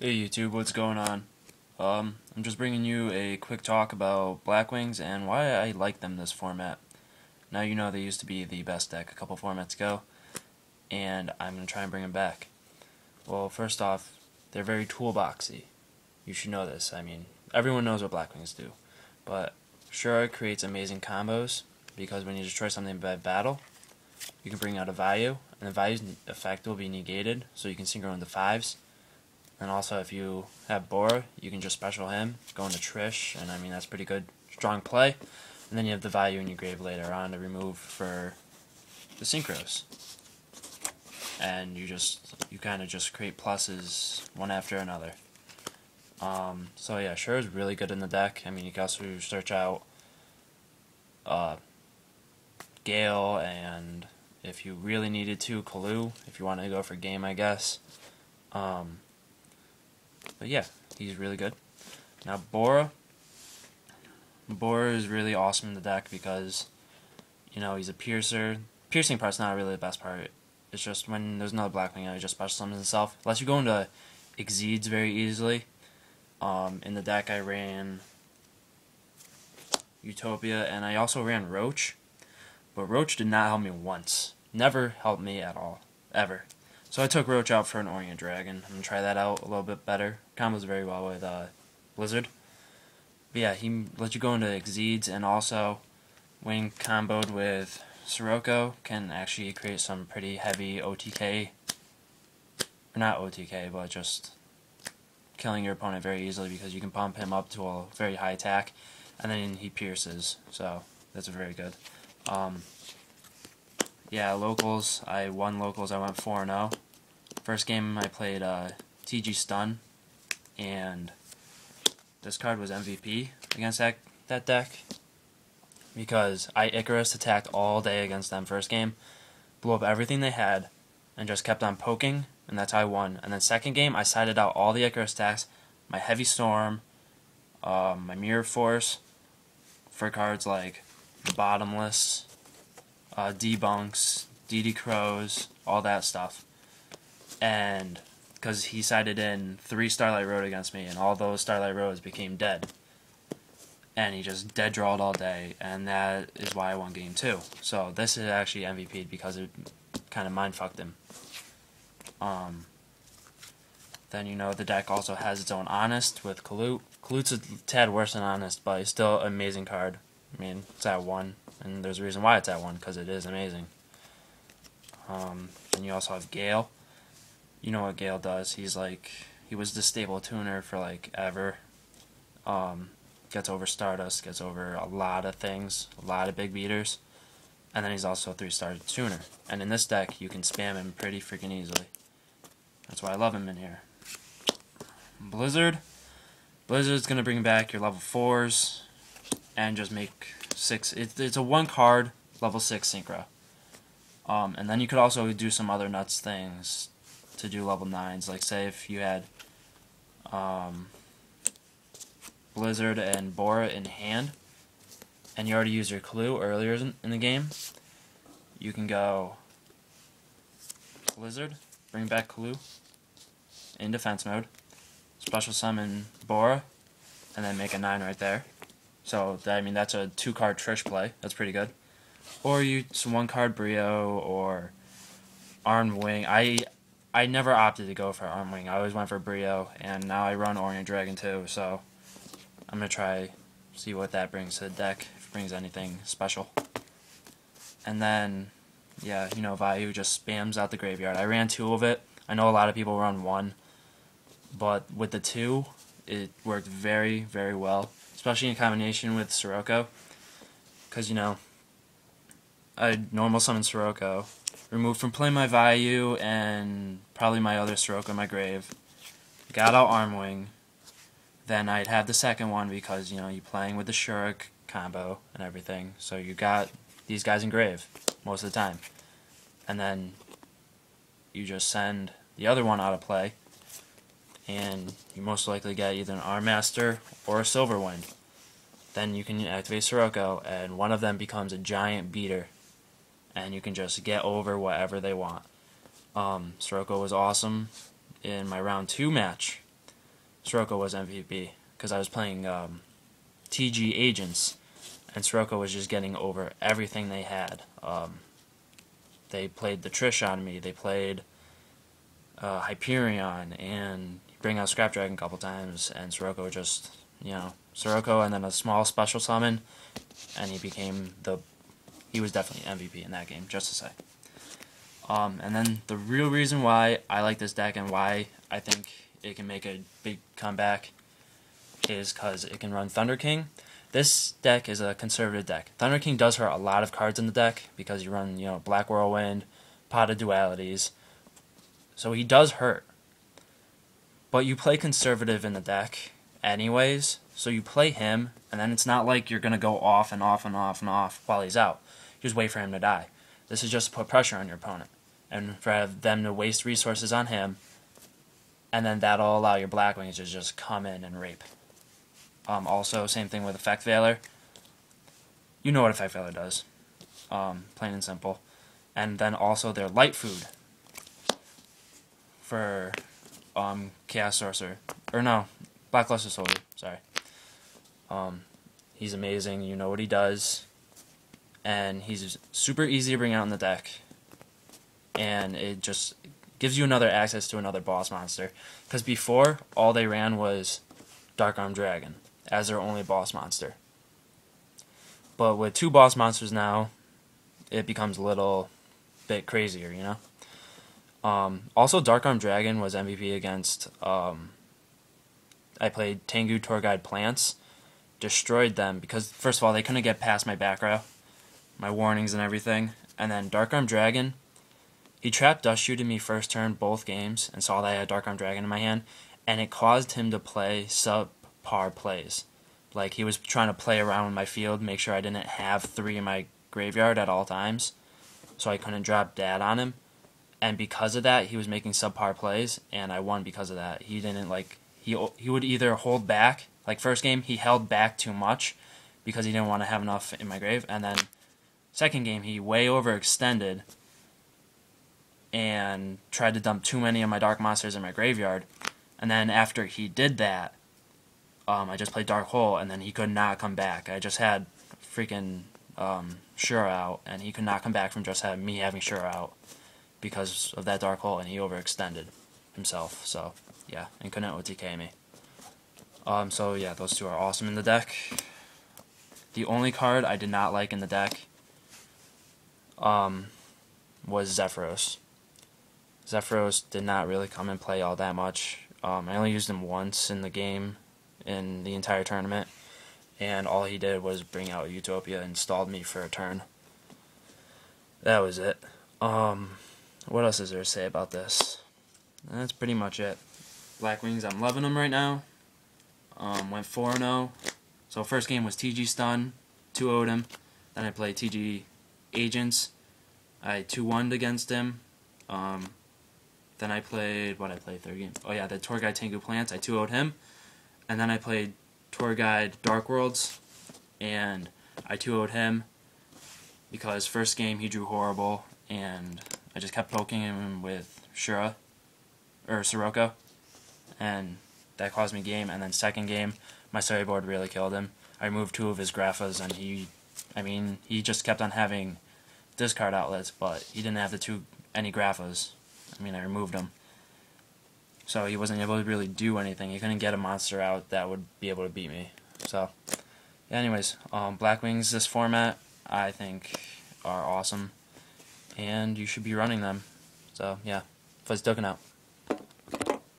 Hey YouTube, what's going on? I'm just bringing you a quick talk about Blackwings and why I like them this format. Now you know they used to be the best deck a couple formats ago, and I'm going to try and bring them back. Well, first off, they're very toolboxy. You should know this. I mean, everyone knows what Blackwings do. But Shura creates amazing combos, because when you destroy something by battle, you can bring out a value, and the value's effect will be negated, so you can synchro into 5s. And also, if you have Bora, you can just special him, go into Trish, and I mean, that's pretty good, strong play. And then you have the value in your grave later on to remove for the synchros. And you kind of just create pluses one after another. So yeah, Sure is really good in the deck. I mean, you can also search out Gale, and if you really needed to, Kalu, if you wanted to go for game, I guess. But yeah, he's really good. Now Bora is really awesome in the deck because, you know, he's a piercer. Piercing part's not really the best part. It's just when there's another Blackwing, he just special summons himself. Unless you go into Exceeds very easily. In the deck I ran Utopia, and I also ran Roach. But Roach did not help me once. Never helped me at all. Ever. So I took Roach out for an Orient Dragon. I'm going to try that out a little bit better. Combos very well with Blizzard. But yeah, he lets you go into Exceeds, and also when comboed with Sirocco can actually create some pretty heavy OTK. Or not OTK, but just killing your opponent very easily because you can pump him up to a very high attack, and then he pierces. So that's very good. Yeah, locals. I won locals. I went 4-0. First game I played TG Stun, and this card was MVP against that deck because I Icarus attacked all day against them first game, blew up everything they had, and just kept on poking, and that's how I won. And then second game I sided out all the Icarus attacks, my Heavy Storm, my Mirror Force, for cards like the Bottomless, Debunks, DD Crows, all that stuff. And because he sided in 3 Starlight Road against me, and all those Starlight Roads became dead. And he just dead drawed all day, and that is why I won game 2. So this is actually MVP because it kind of mind fucked him. Then, you know, the deck also has its own Honest with Kalut. Kalut's a tad worse than Honest, but he's still an amazing card. I mean, it's at 1, and there's a reason why it's at 1, because it is amazing. Then you also have Gale. You know what Gale does. He was the stable tuner for like ever. Gets over Stardust, gets over a lot of things, a lot of big beaters. And then he's also a 3-star tuner. And in this deck, you can spam him pretty freaking easily. That's why I love him in here. Blizzard's going to bring back your level 4s and just make 6. It's a 1 card level 6 synchro. And then you could also do some other nuts things to do level 9s. Like say if you had Blizzard and Bora in hand, and you already used your clue earlier in the game, you can go Blizzard, bring back clue in defense mode, special summon Bora, and then make a 9 right there. So I mean that's a 2-card Trish play. That's pretty good. Or you some 1-card Brio or Armed Wing. I never opted to go for Armed Wing. I always went for Brio, and now I run Orient Dragon too. So I'm gonna try see what that brings to the deck. If it brings anything special. And then yeah, you know, Vayu just spams out the graveyard. I ran 2 of it. I know a lot of people run 1, but with the 2, it worked very, very well, especially in combination with Sirocco, because you know, I normal summon Sirocco, remove from play my Vayu and probably my other Sirocco in my grave, got out Armwing, then I'd have the second one because, you know, you're playing with the Shuriken combo and everything, so you got these guys in grave most of the time. And then you just send the other one out of play, and you most likely get either an Arm Master or a Silverwind. Then you can activate Sirocco, and one of them becomes a giant beater, and you can just get over whatever they want. Sirocco was awesome in my round 2 match. Sirocco was MVP, because I was playing TG Agents, and Sirocco was just getting over everything they had. They played the Trish on me, they played Hyperion, and bring out Scrap Dragon a couple times, and Sirocco just, Sirocco and then a small special summon, and he was definitely MVP in that game, just to say. And then the real reason why I like this deck and why I think it can make a big comeback is because it can run Thunder King. This deck is a conservative deck. Thunder King does hurt a lot of cards in the deck because you run, Black Whirlwind, Pot of Dualities. So he does hurt. But you play conservative in the deck anyways, so you play him, and then it's not like you're going to go off and off and off and off while he's out. You just wait for him to die. This is just to put pressure on your opponent, and for them to waste resources on him, and then that'll allow your Blackwings to just come in and rape. Also, same thing with Effect Veiler. You know what Effect Veiler does. Plain and simple. And then also their Light Food for Chaos Sorcerer. Or no, Blackluster Soldier, sorry. He's amazing, you know what he does. And he's super easy to bring out in the deck. And it just gives you another access to another boss monster. Because before, all they ran was Dark Armed Dragon as their only boss monster. But with 2 boss monsters now, it becomes a little bit crazier, Also, Dark Armed Dragon was MVP against, I played Tengu Tour Guide Plants, destroyed them, because first of all, they couldn't get past my back row, my warnings and everything, and then Dark Armed Dragon, he trapped Dust Shooted me first turn both games, and saw that I had Dark Armed Dragon in my hand, and it caused him to play subpar plays. Like, he was trying to play around with my field, make sure I didn't have 3 in my graveyard at all times, so I couldn't drop Dad on him. And because of that, he was making subpar plays, and I won because of that. He didn't, he would either hold back, like first game, he held back too much, because he didn't want to have enough in my grave, and then second game, he way overextended, and tried to dump too many of my Dark Monsters in my graveyard, and then after he did that, I just played Dark Hole, and then he could not come back. I just had freaking Shura out, and he could not come back from just me having Shura out because of that Dark Hole, and he overextended himself. So, yeah, and couldn't OTK me. So, yeah, those 2 are awesome in the deck. The only card I did not like in the deck was Zephyros. Zephyros did not really come and play all that much. I only used him once in the game, in the entire tournament, and all he did was bring out Utopia and stalled me for a turn. That was it. What else is there to say about this? That's pretty much it. Blackwings, I'm loving them right now. Went 4-0. So first game was TG Stun, 2-0'd him. Then I played TG Agents. I 2-1'd against him. Then I played, third game? Oh yeah, the Tour Guide Tengu Plants, I 2-0'd him. And then I played Tour Guide Dark Worlds, and I 2-0'd him because first game he drew horrible, and I just kept poking him with Sirocco, and that caused me game. And then second game, my sideboard really killed him. I removed 2 of his Graphas, and he just kept on having discard outlets, but he didn't have any Graphas. I removed them. So he wasn't able to really do anything. He couldn't get a monster out that would be able to beat me. So, yeah, anyways, Blackwings, this format, I think, are awesome. And you should be running them. So, yeah, Fuzz Dukin out.